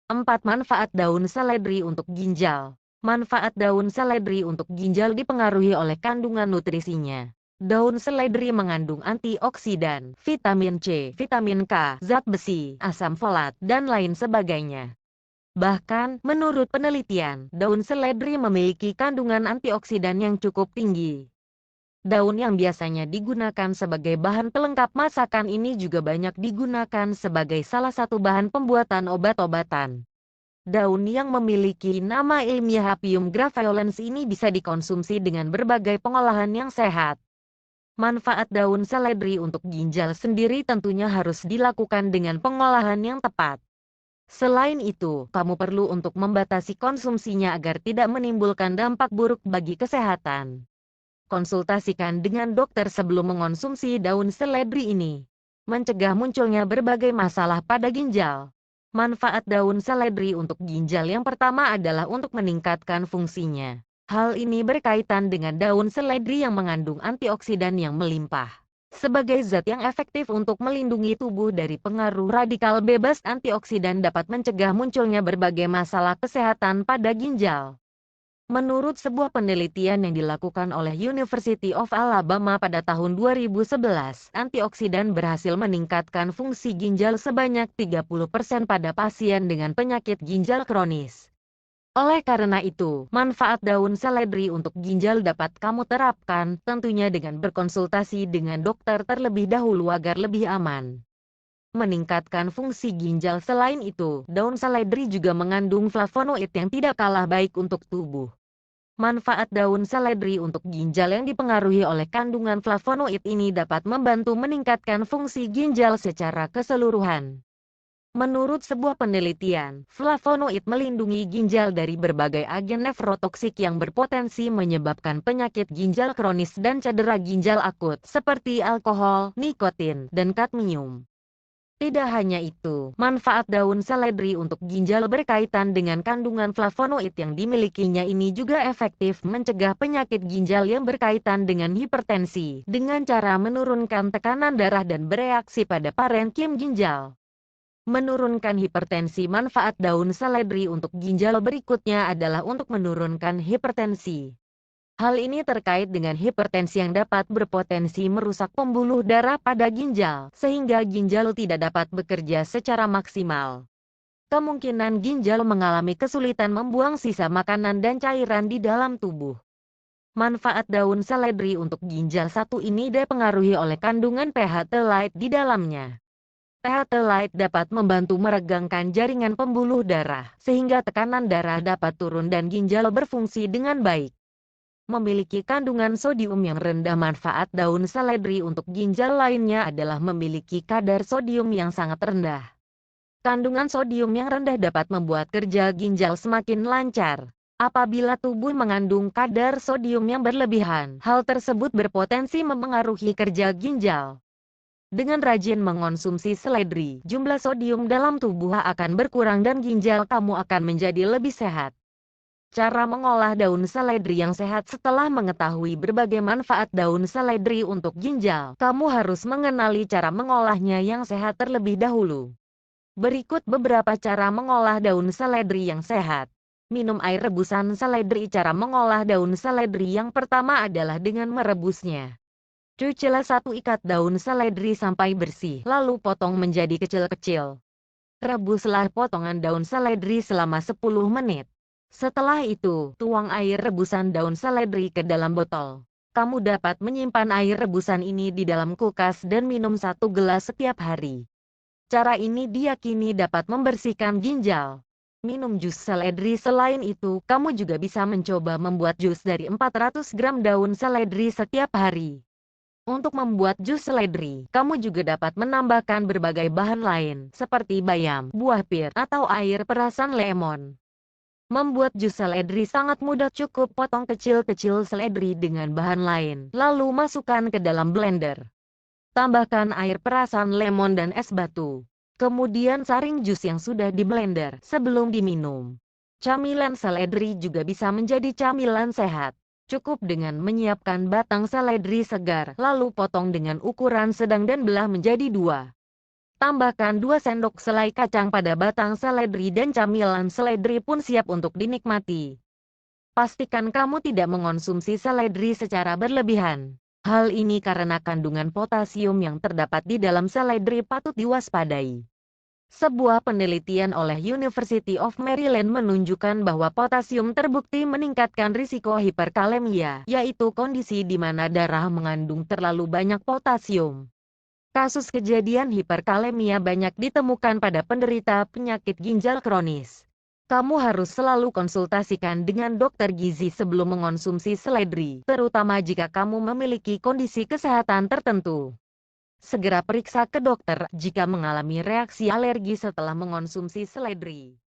4. Manfaat daun seledri untuk ginjal. Manfaat daun seledri untuk ginjal dipengaruhi oleh kandungan nutrisinya. Daun seledri mengandung antioksidan, vitamin C, vitamin K, zat besi, asam folat, dan lain sebagainya. Bahkan, menurut penelitian, daun seledri memiliki kandungan antioksidan yang cukup tinggi. Daun yang biasanya digunakan sebagai bahan pelengkap masakan ini juga banyak digunakan sebagai salah satu bahan pembuatan obat-obatan. Daun yang memiliki nama ilmiah Apium graveolens ini bisa dikonsumsi dengan berbagai pengolahan yang sehat. Manfaat daun seledri untuk ginjal sendiri tentunya harus dilakukan dengan pengolahan yang tepat. Selain itu, kamu perlu untuk membatasi konsumsinya agar tidak menimbulkan dampak buruk bagi kesehatan. Konsultasikan dengan dokter sebelum mengonsumsi daun seledri ini. Mencegah munculnya berbagai masalah pada ginjal. Manfaat daun seledri untuk ginjal yang pertama adalah untuk meningkatkan fungsinya. Hal ini berkaitan dengan daun seledri yang mengandung antioksidan yang melimpah. Sebagai zat yang efektif untuk melindungi tubuh dari pengaruh radikal bebas, antioksidan dapat mencegah munculnya berbagai masalah kesehatan pada ginjal. Menurut sebuah penelitian yang dilakukan oleh University of Alabama pada tahun 2011, antioksidan berhasil meningkatkan fungsi ginjal sebanyak 30% pada pasien dengan penyakit ginjal kronis. Oleh karena itu, manfaat daun seledri untuk ginjal dapat kamu terapkan, tentunya dengan berkonsultasi dengan dokter terlebih dahulu agar lebih aman. Meningkatkan fungsi ginjal. Selain itu, daun seledri juga mengandung flavonoid yang tidak kalah baik untuk tubuh. Manfaat daun seledri untuk ginjal yang dipengaruhi oleh kandungan flavonoid ini dapat membantu meningkatkan fungsi ginjal secara keseluruhan. Menurut sebuah penelitian, flavonoid melindungi ginjal dari berbagai agen nefrotoksik yang berpotensi menyebabkan penyakit ginjal kronis dan cedera ginjal akut seperti alkohol, nikotin, dan kadmium. Tidak hanya itu, manfaat daun seledri untuk ginjal berkaitan dengan kandungan flavonoid yang dimilikinya ini juga efektif mencegah penyakit ginjal yang berkaitan dengan hipertensi, dengan cara menurunkan tekanan darah dan bereaksi pada parenkim ginjal. Menurunkan hipertensi. Manfaat daun seledri untuk ginjal berikutnya adalah untuk menurunkan hipertensi. Hal ini terkait dengan hipertensi yang dapat berpotensi merusak pembuluh darah pada ginjal, sehingga ginjal tidak dapat bekerja secara maksimal. Kemungkinan ginjal mengalami kesulitan membuang sisa makanan dan cairan di dalam tubuh. Manfaat daun seledri untuk ginjal satu ini dipengaruhi oleh kandungan pH telite di dalamnya. pH telite dapat membantu meregangkan jaringan pembuluh darah, sehingga tekanan darah dapat turun dan ginjal berfungsi dengan baik. Memiliki kandungan sodium yang rendah. Manfaat daun seledri untuk ginjal lainnya adalah memiliki kadar sodium yang sangat rendah. Kandungan sodium yang rendah dapat membuat kerja ginjal semakin lancar. Apabila tubuh mengandung kadar sodium yang berlebihan, hal tersebut berpotensi mempengaruhi kerja ginjal. Dengan rajin mengonsumsi seledri, jumlah sodium dalam tubuh akan berkurang dan ginjal kamu akan menjadi lebih sehat. Cara mengolah daun seledri yang sehat. Setelah mengetahui berbagai manfaat daun seledri untuk ginjal, kamu harus mengenali cara mengolahnya yang sehat terlebih dahulu. Berikut beberapa cara mengolah daun seledri yang sehat. Minum air rebusan seledri. Cara mengolah daun seledri yang pertama adalah dengan merebusnya. Cucilah satu ikat daun seledri sampai bersih, lalu potong menjadi kecil-kecil. Rebuslah potongan daun seledri selama 10 menit. Setelah itu, tuang air rebusan daun seledri ke dalam botol. Kamu dapat menyimpan air rebusan ini di dalam kulkas dan minum 1 gelas setiap hari. Cara ini diyakini dapat membersihkan ginjal. Minum jus seledri. Selain itu, kamu juga bisa mencoba membuat jus dari 400 gram daun seledri setiap hari. Untuk membuat jus seledri, kamu juga dapat menambahkan berbagai bahan lain, seperti bayam, buah pir, atau air perasan lemon. Membuat jus seledri sangat mudah. Cukup potong kecil-kecil seledri dengan bahan lain, lalu masukkan ke dalam blender. Tambahkan air perasan lemon dan es batu. Kemudian saring jus yang sudah di blender sebelum diminum. Camilan seledri juga bisa menjadi camilan sehat. Cukup dengan menyiapkan batang seledri segar, lalu potong dengan ukuran sedang dan belah menjadi 2. Tambahkan 2 sendok selai kacang pada batang seledri dan camilan seledri pun siap untuk dinikmati. Pastikan kamu tidak mengonsumsi seledri secara berlebihan. Hal ini karena kandungan potasium yang terdapat di dalam seledri patut diwaspadai. Sebuah penelitian oleh University of Maryland menunjukkan bahwa potasium terbukti meningkatkan risiko hiperkalemia, yaitu kondisi di mana darah mengandung terlalu banyak potasium. Kasus kejadian hiperkalemia banyak ditemukan pada penderita penyakit ginjal kronis. Kamu harus selalu konsultasikan dengan dokter gizi sebelum mengonsumsi seledri, terutama jika kamu memiliki kondisi kesehatan tertentu. Segera periksa ke dokter jika mengalami reaksi alergi setelah mengonsumsi seledri.